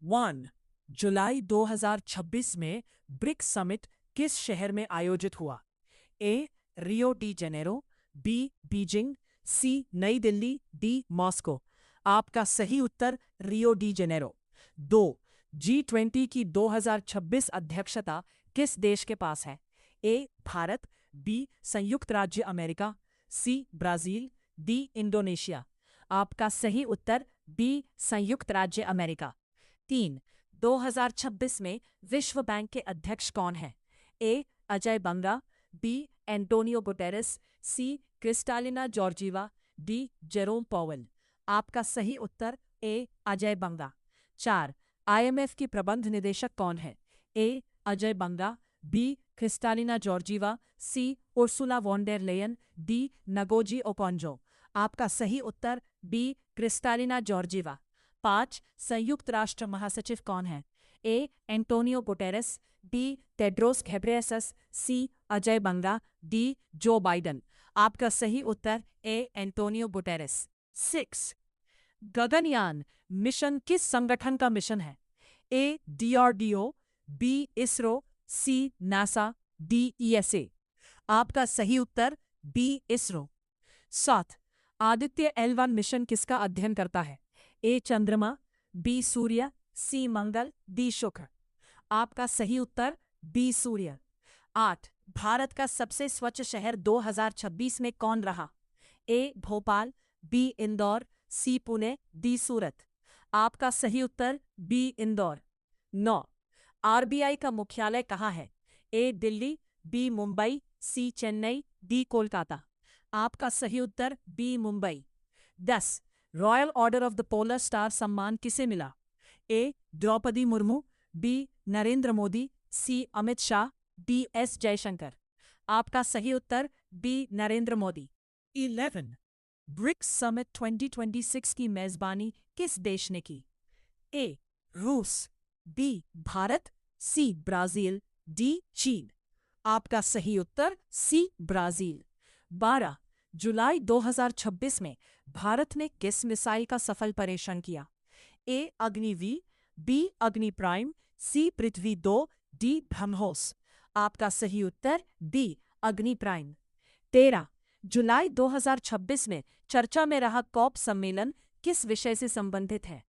1. जुलाई 2026 में BRICS summit किस शहर में आयोजित हुआ? A. Rio de Janeiro, B. Beijing, C. New Delhi, D. Moscow. आपका सही उत्तर रियो डी जेनेरो। 2. G20 की 2026 अध्यक्षता किस देश के पास है? ए. भारत, बी. संयुक्त राज्य America, C. Brazil, D. Indonesia. आपका सही उत्तर बी. संयुक्त राज्य अमेरिका। 3. 2026 में विश्व बैंक के अध्यक्ष कौन हैं? A. Ajay Banga, B. Antonio Guterres, C. Kristalina Georgieva, D. Jerome Powell. आपका सही उत्तर ए. अजय बंगा। 4. IMF की प्रबंध निदेशक कौन है? A. Ajay Banga, B. Kristalina Georgieva, C. Ursula von der Leyen, D. Ngozi Okonjo. आपका सही उत्तर बी. Kristalina Georgieva. 5. संयुक्त राष्ट्र महासचिव कौन है? A. Antonio Guterres, B. Tedros Ghebreyesus, C. Ajay Banga, D. Joe Biden. आपका सही उत्तर A. Antonio Guterres. 6. Gaganyaan mission किस संगठन का मिशन है? A. DRDO, B. ISRO, C. NASA, D. ESA। आपका सही उत्तर B. ISRO. 7. Aditya L1 mission किसका अध्ययन करता है? ए. चंद्रमा, बी. सूर्य, सी. मंगल, डी. शुक्र। आपका सही उत्तर बी. सूर्य। 8. भारत का सबसे स्वच्छ शहर 2026 में कौन रहा? ए. भोपाल, बी. इंदौर, सी. पुणे, डी. सूरत। आपका सही उत्तर बी. इंदौर। 9. RBI का मुख्यालय कहाँ है? A. Delhi, B. Mumbai, C. Chennai, D. Kolkata. आपका सही उत्तर B. Mumbai. 10. Royal Order of the Polar Star सम्मान किसे मिला? A. Droupadi Murmu, B. Narendra Modi, C. Amit Shah, D. S. Jaishankar. आपका सही उत्तर B. Narendra Modi. 11. BRICS summit 2026 की मेजबानी किस देश ने की? ए. रूस, B. Bharat, C. Brazil, D. चीन। आपका सही उत्तर सी. ब्राजील। 12. जुलाई 2026 में भारत ने किस मिसाइल का सफल परीक्षण किया? ए. अग्नि-V, बी. अग्नि प्राइम, सी. पृथ्वी 2, डी. ब्रह्मोस। आपका सही उत्तर बी. अग्नि प्राइम। 13. जुलाई 2026 में चर्चा में रहा कॉप सम्मेलन किस विषय से संबंधित है?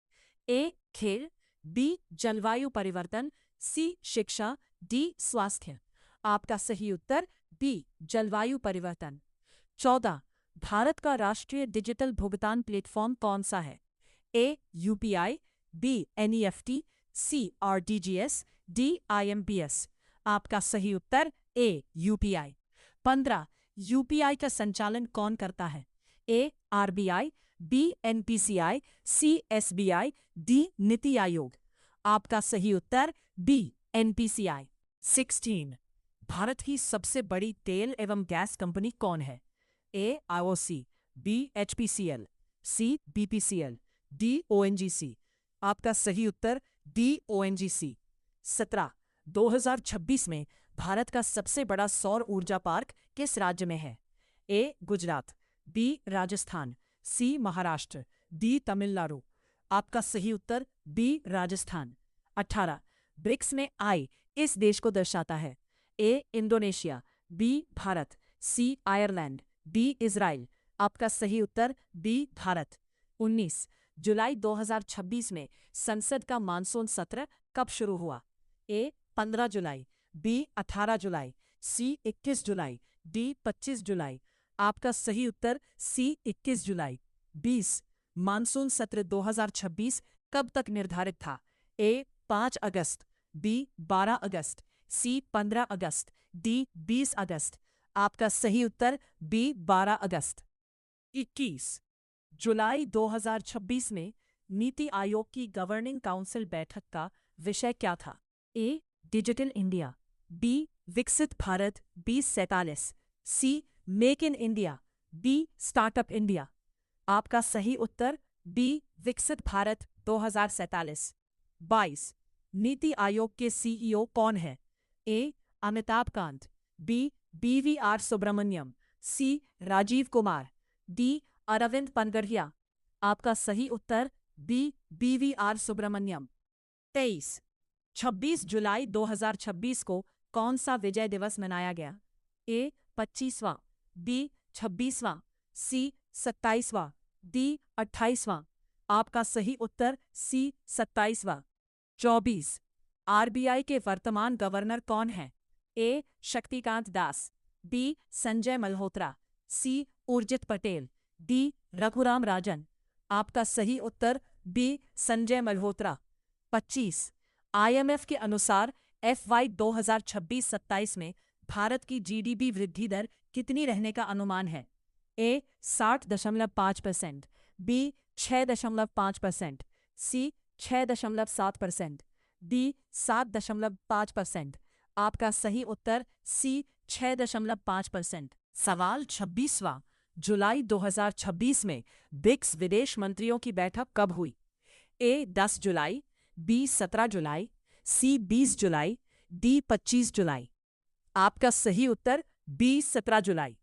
ए. खेल, बी. जलवायु परिवर्तन, सी. शिक्षा, डी. स्वास्थ्य। आपका सही उत्तर बी. जलवायु परिवर्तन। 14. भारत का राष्ट्रीय डिजिटल भुगतान प्लेटफॉर्म कौन सा है? A. UPI, B. NEFT, C. RTGS, D. IMPS। आपका सही उत्तर ए. UPI। 15. UPI का संचालन कौन करता है? A. RBI, B. NPCI, C. SBI, D. NITI Aayog. आपका सही उत्तर बी. NPCI। 16. भारत की सबसे बड़ी तेल एवं गैस कंपनी कौन है? A. IOC, B. HPCL, C. BPCL, D. ONGC। आपका सही उत्तर डी. ONGC। 17. 2026 में भारत का सबसे बड़ा सौर ऊर्जा पार्क किस राज्य में है? ए. गुजरात, बी. राजस्थान, सी. महाराष्ट्र, डी. तमिलनाडु। आपका सही उत्तर बी. राजस्थान। 18. ब्रिक्स में आई इस देश को दर्शाता है? A. Indonesia, B. Bharat, C. Ireland, D. Israel. आपका सही उत्तर बी. भारत। 19. जुलाई 2026 में संसद का मानसून सत्र कब शुरू हुआ? ए. 15 जुलाई, बी. 18 जुलाई, सी. 21 जुलाई, डी. 25 जुलाई। आपका सही उत्तर सी. 21 जुलाई। 20. मानसून सत्र 2026 कब तक निर्धारित था? ए. 5 अगस्त, बी. 12 अगस्त, सी. 15 अगस्त, डी. 20 अगस्त। आपका सही उत्तर बी. 12 अगस्त। 21. जुलाई 2026 में नीति आयोग की गवर्निंग काउंसिल बैठक का विषय क्या था? A. Digital India, B. Viksit Bharat 2047, C. Make in India, B. Startup India. आपका सही उत्तर बी. विकसित भारत 2047। 22. नीति आयोग के CEO कौन है? ए. अमिताभ कांत, बी. BVR सुब्रमण्यम, सी. राजीव कुमार, डी. अरविंद पनगड़िया। आपका सही उत्तर बी. BVR सुब्रमण्यम। 23 26 जुलाई 2026 को कौन सा विजय दिवस मनाया गया? ए 25वां, बी 26वां, सी 27वां, डी 28वां। आपका सही उत्तर सी 27वां। 24 आरबीआई के वर्तमान गवर्नर कौन है? ए शक्तिकांत दास, बी संजय मल्होत्रा, सी उर्जित पटेल, डी रघुराम राजन। आपका सही उत्तर बी संजय मल्होत्रा। 25 आईएमएफ के अनुसार FY 2026-27 में भारत की जीडीपी वृद्धि दर कितनी रहने का अनुमान है? ए 60.5%, बी 6.5%, सी 6.7%, डी 7.5%। आपका सही उत्तर सी 6.5%। सवाल 26वां जुलाई 2026 में ब्रिक्स विदेश मंत्रियों की बैठक कब हुई? ए 10 जुलाई, बी 17 जुलाई, सी 20 जुलाई, डी 25 जुलाई। आपका सही उत्तर बी 17 जुलाई।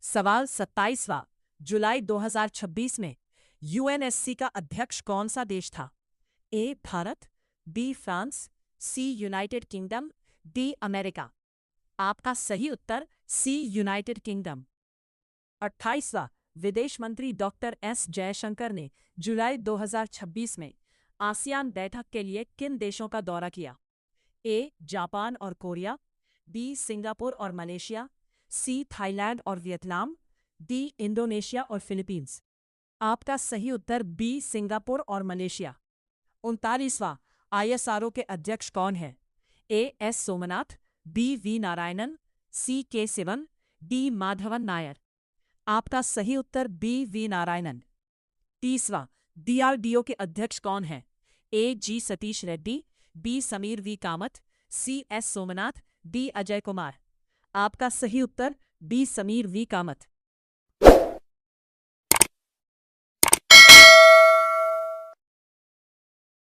सवाल 27वां जुलाई 2026 में यूएनएससी का अध्यक्ष कौन सा देश था? ए Bharat, B France, C United kingdom, D America. आपका सही उत्तर सी यूनाइटेड किंगडम। 28वां विदेश मंत्री डॉक्टर एस जयशंकर ने जुलाई 2026 में आसियान बैठक के लिए किन देशों का दौरा किया? ए जापान और कोरिया, बी सिंगापुर और मलेशिया, सी थाईलैंड और वियतनाम, डी इंडोनेशिया और फिलीपींस। आपका सही उत्तर बी सिंगापुर और मलेशिया। 39वां ISRO के अध्यक्ष कौन है? A S Somnath, B V Narayanan, C K Sivan, D Madhavan Nair. आपका सही उत्तर बी वी नारायणन। 30वां DRDO के अध्यक्ष कौन है? A G Satheesh Reddy, B Sameer V Kamat, C S Somnath, D Ajay Kumar. आपका सही उत्तर बी समीर वी कामत।